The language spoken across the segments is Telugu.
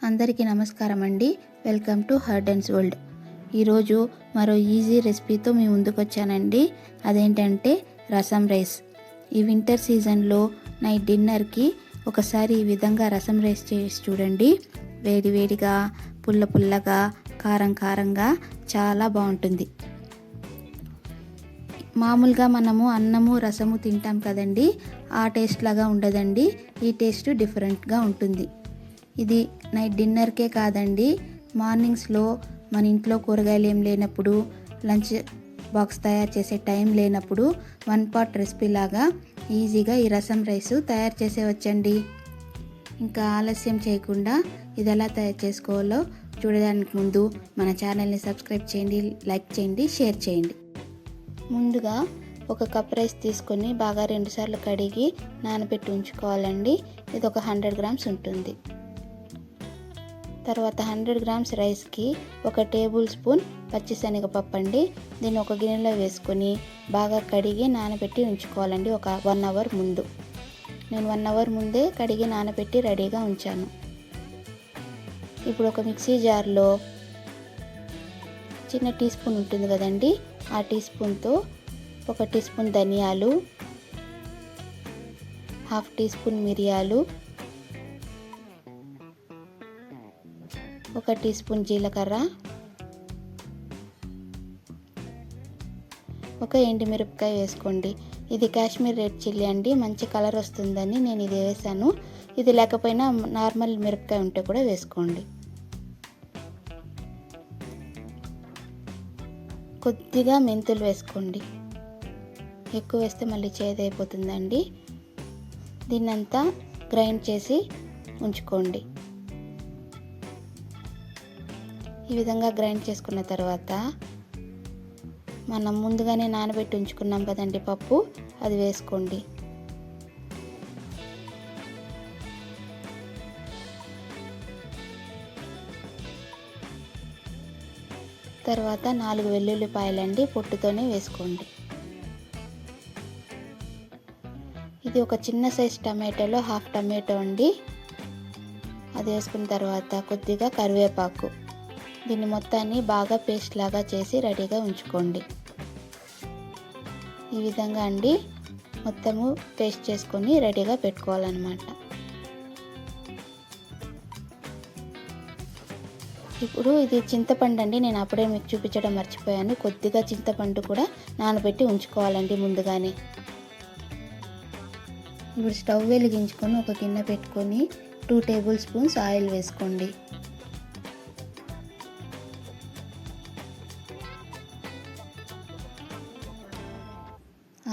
అందరికీ నమస్కారం అండి. Welcome to Harden's world. ఈరోజు మరో ఈజీ రెసిపీతో మీ ముందుకు వచ్చానండి. అదేంటంటే రసం రైస్. ఈ వింటర్ సీజన్లో నైట్ డిన్నర్కి ఒకసారి ఈ విధంగా రసం రైస్ చేసి చూడండి. వేడి వేడిగా, పుల్ల పుల్లగా, కారం కారంగా చాలా బాగుంటుంది. మామూలుగా మనము అన్నము రసము తింటాం కదండి, ఆ టేస్ట్ లాగా ఉండదండి. ఈ టేస్ట్ డిఫరెంట్గా ఉంటుంది. ఇది నైట్ డిన్నర్కే కాదండి, మార్నింగ్స్లో మన ఇంట్లో కూరగాయలు ఏం లేనప్పుడు, లంచ్ బాక్స్ తయారు చేసే టైం లేనప్పుడు వన్ పాట్ రెసిపీ లాగా ఈజీగా ఈ రసం రైస్ తయారు చేసేవచ్చండి. ఇంకా ఆలస్యం చేయకుండా ఇది ఎలా తయారు చేసుకోవాలో చూడడానికి ముందు మన ఛానల్ని సబ్స్క్రైబ్ చేయండి, లైక్ చేయండి, షేర్ చేయండి. ముందుగా ఒక కప్ రైస్ తీసుకొని బాగా 2 సార్లు కడిగి నానబెట్టి ఉంచుకోవాలండి. ఇది ఒక 100 గ్రామ్స్ ఉంటుంది. తర్వాత 100 గ్రామ్స్ రైస్కి 1 టేబుల్ స్పూన్ పచ్చిశనగపప్పు అండి. దీన్ని ఒక గిన్నెలో వేసుకొని బాగా కడిగి నానబెట్టి ఉంచుకోవాలండి. ఒక 1 అవర్ ముందు. నేను 1 అవర్ ముందే కడిగి నానబెట్టి రెడీగా ఉంచాను. ఇప్పుడు ఒక మిక్సీ జార్లో చిన్న టీ స్పూన్ ఉంటుంది కదండి, ఆ టీ స్పూన్తో 1 టీ స్పూన్ ధనియాలు, 1/2 టీ స్పూన్ మిరియాలు, 1 టీ స్పూన్ జీలకర్ర, 1 ఎండుమిరపకాయ వేసుకోండి. ఇది కాశ్మీర్ రెడ్ చిల్లీ అండి, మంచి కలర్ వస్తుందని నేను ఇది వేసాను. ఇది లేకపోయినా నార్మల్ మిరపకాయ ఉంటే కూడా వేసుకోండి. కొద్దిగా మెంతులు వేసుకోండి, ఎక్కువ వేస్తే మళ్ళీ చేదైపోతుందండి. దీన్నంతా గ్రైండ్ చేసి ఉంచుకోండి. ఈ విధంగా గ్రైండ్ చేసుకున్న తర్వాత మనం ముందుగానే నానబెట్టి ఉంచుకున్నాం కదండి పప్పు, అది వేసుకోండి. తర్వాత 4 వెల్లుల్లిపాయలండి, పొట్టుతోనే వేసుకోండి. ఇది ఒక చిన్న సైజ్ టమాటోలో 1/2 టమాటో అండి, అది వేసుకున్న తర్వాత కొద్దిగా కరివేపాకు. దీన్ని మొత్తాన్ని బాగా పేస్ట్ లాగా చేసి రెడీగా ఉంచుకోండి. ఈ విధంగా అండి మొత్తము పేస్ట్ చేసుకొని రెడీగా పెట్టుకోవాలన్నమాట. ఇప్పుడు ఇది చింతపండు అండి, నేను అప్పుడే మీకు చూపించడం మర్చిపోయాను. కొద్దిగా చింతపండు కూడా నానబెట్టి ఉంచుకోవాలండి ముందుగానే. ఇప్పుడు స్టవ్ వెలిగించుకొని ఒక గిన్నె పెట్టుకొని 2 టేబుల్ స్పూన్స్ ఆయిల్ వేసుకోండి.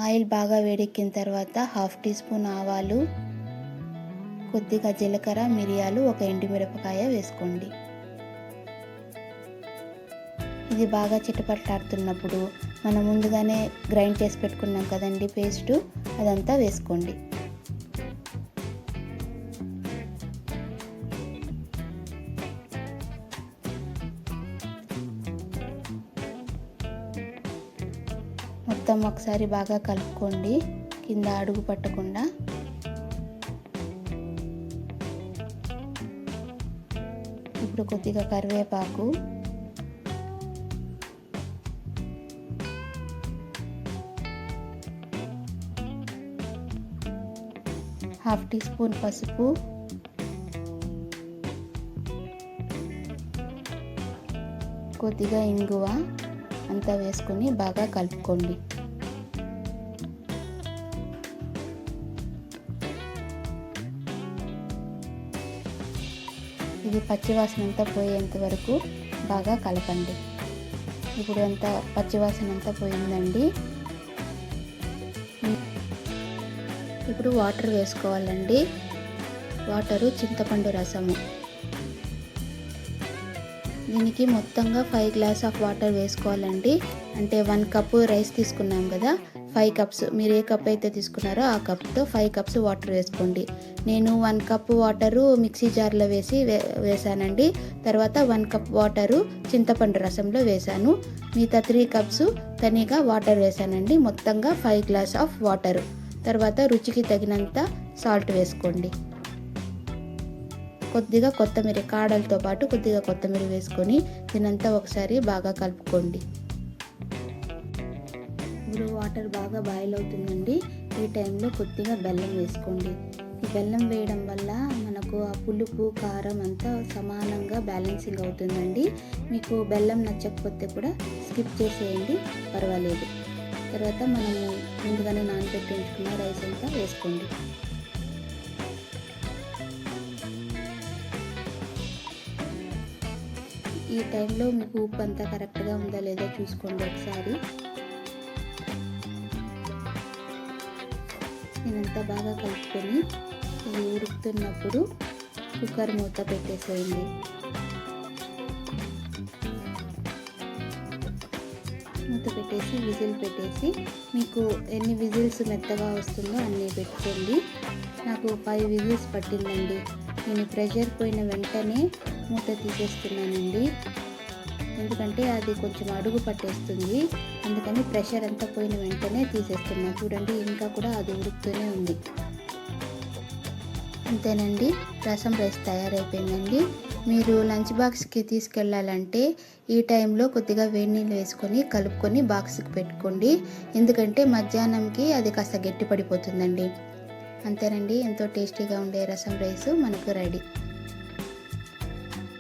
ఆయిల్ బాగా వేడెక్కిన తర్వాత 1/2 టీ స్పూన్ ఆవాలు, కొద్దిగా జీలకర్ర, మిరియాలు, 1 ఎండుమిరపకాయ వేసుకోండి. ఇది బాగా చిటపట్లాడుతున్నప్పుడు మనం ముందుగానే గ్రైండ్ చేసి పెట్టుకున్నాం కదండి పేస్టు, అదంతా వేసుకోండి. మొత్తం ఒకసారి బాగా కలుపుకోండి, కింద అడుగు పట్టకుండా. ఇప్పుడు కొద్దిగా కరివేపాకు, హాఫ్ టీ స్పూన్ పసుపు, కొద్దిగా ఇంగువ అంతా వేసుకొని బాగా కలుపుకోండి. ఇది పచ్చివాసన అంతా పోయేంత వరకు బాగా కలపండి. ఇప్పుడు అంతా పచ్చివాసన అంతా పోయిందండి. ఇప్పుడు వాటర్ వేసుకోవాలండి. వాటరు చింతపండు రసము. దీనికి మొత్తంగా 5 గ్లాస్ ఆఫ్ వాటర్ వేసుకోవాలండి. అంటే 1 కప్పు రైస్ తీసుకున్నాం కదా, 5 కప్స్, మీరు ఏ కప్ అయితే తీసుకున్నారో ఆ కప్తో 5 కప్స్ వాటర్ వేసుకోండి. నేను 1 కప్పు వాటరు మిక్సీ జార్లో వేసానండి. తర్వాత 1 కప్ వాటరు చింతపండు రసంలో వేసాను. మిగతా 3 కప్స్ తనిగా వాటర్ వేసానండి. మొత్తంగా 5 గ్లాస్ ఆఫ్ వాటరు. తర్వాత రుచికి తగినంత సాల్ట్ వేసుకోండి. కొద్దిగా కొత్తిమీర కాడలతో పాటు కొద్దిగా కొత్తిమీర వేసుకొని దీనంతా ఒకసారి బాగా కలుపుకోండి. ఇప్పుడు వాటర్ బాగా బాయిల్ అవుతుందండి. ఈ టైంలో కొద్దిగా బెల్లం వేసుకోండి. ఈ బెల్లం వేయడం వల్ల మనకు ఆ పులుపు కారం అంతా సమానంగా బ్యాలెన్సింగ్ అవుతుందండి. మీకు బెల్లం నచ్చకపోతే కూడా స్కిప్ చేసేయండి, పర్వాలేదు. తర్వాత మనము ముందుగానే నానబెట్టి ఉంచుకున్న రైస్ అంతా వేసుకోండి. ఈ టైంలో మీకు ఉప్పు అంతా కరెక్ట్గా ఉందా లేదా చూసుకోండి ఒకసారి. నేనంతా బాగా కలుపుకొని ఇది ఉడుకుతున్నప్పుడు కుక్కర్ మూత పెట్టేసేయండి. మూత పెట్టేసి విజిల్ పెట్టేసి మీకు ఎన్ని విజిల్స్ మెత్తగా వస్తుందో అన్నీ పెట్టుకోండి. నాకు 5 విజిల్స్ పట్టిందండి. నేను ప్రెషర్ పోయిన వెంటనే మూత తీసేస్తున్నానండి, ఎందుకంటే అది కొంచెం అడుగు పట్టేస్తుంది. అందుకని ప్రెషర్ అంతా పోయిన వెంటనే తీసేస్తున్నాను. చూడండి, ఇంకా కూడా అది ఉడుకుతూనే ఉంది. అంతేనండి, రసం రైస్ తయారైపోయిందండి. మీరు లంచ్ బాక్స్కి తీసుకెళ్ళాలంటే ఈ టైంలో కొద్దిగా వేడి నీళ్ళు వేసుకొని కలుపుకొని బాక్స్కి పెట్టుకోండి, ఎందుకంటే మధ్యాహ్నంకి అది కాస్త గట్టి పడిపోతుందండి. అంతేనండి, ఎంతో టేస్టీగా ఉండే రసం రైస్ మనకు రెడీ.